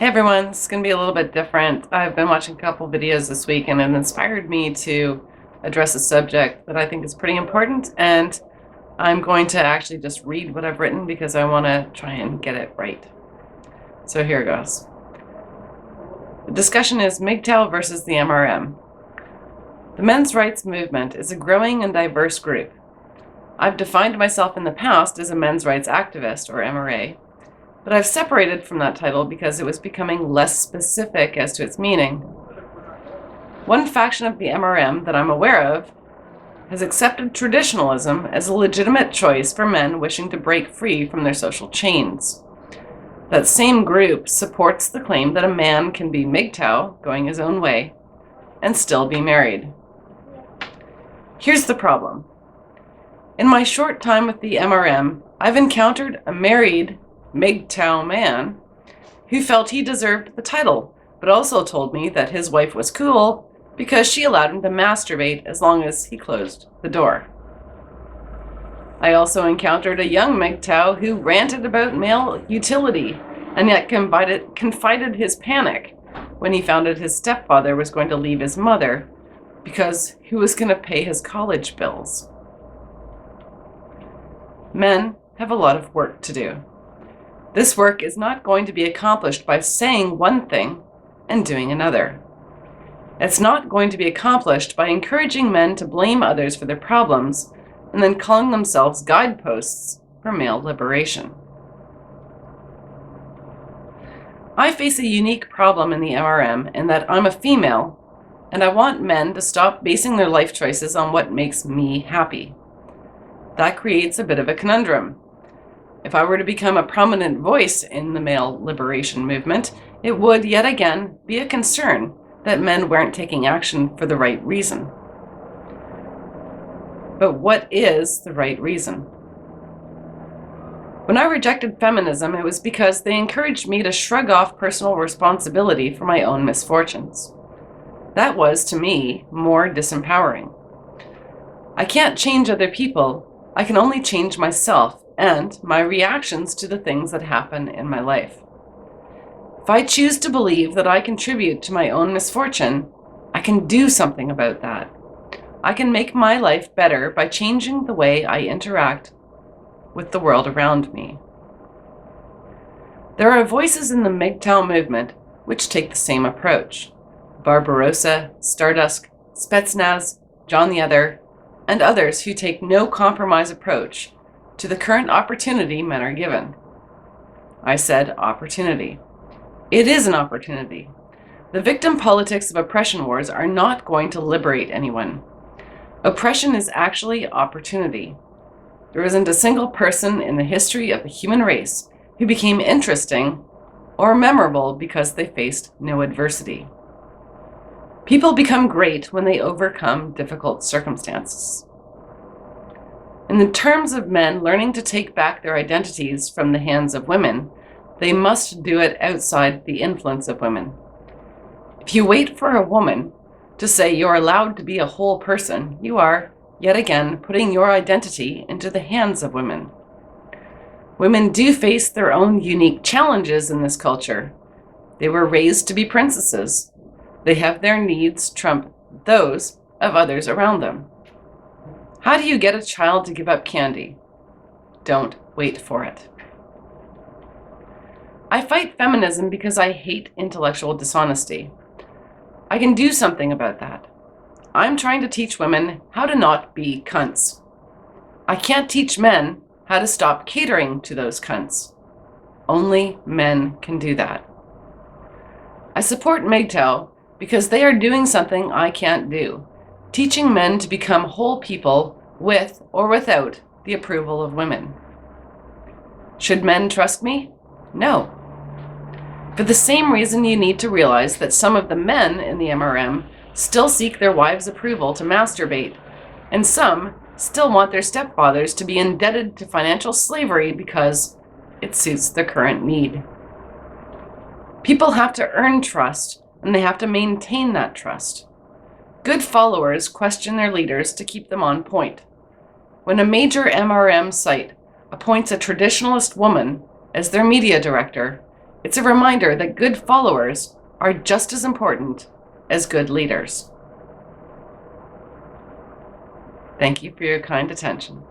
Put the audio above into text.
Hey everyone, this is going to be a little bit different. I've been watching a couple videos this week and it inspired me to address a subject that I think is pretty important, and I'm going to actually just read what I've written because I want to try and get it right. So here goes. The discussion is MGTOW versus the MRM. The men's rights movement is a growing and diverse group. I've defined myself in the past as a men's rights activist, or MRA, but I've separated from that title because it was becoming less specific as to its meaning. One faction of the MRM that I'm aware of has accepted traditionalism as a legitimate choice for men wishing to break free from their social chains. That same group supports the claim that a man can be MGTOW, going his own way, and still be married. Here's the problem. In my short time with the MRM, I've encountered a married MGTOW man who felt he deserved the title, but also told me that his wife was cool because she allowed him to masturbate as long as he closed the door. I also encountered a young MGTOW who ranted about male utility and yet confided his panic when he found out his stepfather was going to leave his mother because he was going to pay his college bills. Men have a lot of work to do. This work is not going to be accomplished by saying one thing and doing another. It's not going to be accomplished by encouraging men to blame others for their problems and then calling themselves guideposts for male liberation. I face a unique problem in the MRM in that I'm a female, and I want men to stop basing their life choices on what makes me happy. That creates a bit of a conundrum. If I were to become a prominent voice in the male liberation movement, it would yet again be a concern that men weren't taking action for the right reason. But what is the right reason? When I rejected feminism, it was because they encouraged me to shrug off personal responsibility for my own misfortunes. That was, to me, more disempowering. I can't change other people. I can only change myself and my reactions to the things that happen in my life. If I choose to believe that I contribute to my own misfortune, I can do something about that. I can make my life better by changing the way I interact with the world around me. There are voices in the MGTOW movement which take the same approach. Barbarossa, Stardusk, Spetznaz, JohntheOther, and others who take no compromise approach to the current opportunity men are given. I said opportunity. It is an opportunity. The victim politics of oppression wars are not going to liberate anyone. Oppression is actually opportunity. There isn't a single person in the history of the human race who became interesting or memorable because they faced no adversity. People become great when they overcome difficult circumstances. In the terms of men learning to take back their identities from the hands of women, they must do it outside the influence of women. If you wait for a woman to say you're allowed to be a whole person, you are, yet again, putting your identity into the hands of women. Women do face their own unique challenges in this culture. They were raised to be princesses. They have their needs trump those of others around them. How do you get a child to give up candy? Don't wait for it. I fight feminism because I hate intellectual dishonesty. I can do something about that. I'm trying to teach women how to not be cunts. I can't teach men how to stop catering to those cunts. Only men can do that. I support MGTOW because they are doing something I can't do, teaching men to become whole people with or without the approval of women. Should men trust me? No. For the same reason, you need to realize that some of the men in the MRM still seek their wives' approval to masturbate, and some still want their stepfathers to be indebted to financial slavery because it suits their current need. People have to earn trust, and they have to maintain that trust. Good followers question their leaders to keep them on point. When a major MRM site appoints a traditionalist woman as their media director, It's a reminder that good followers are just as important as good leaders. Thank you for your kind attention.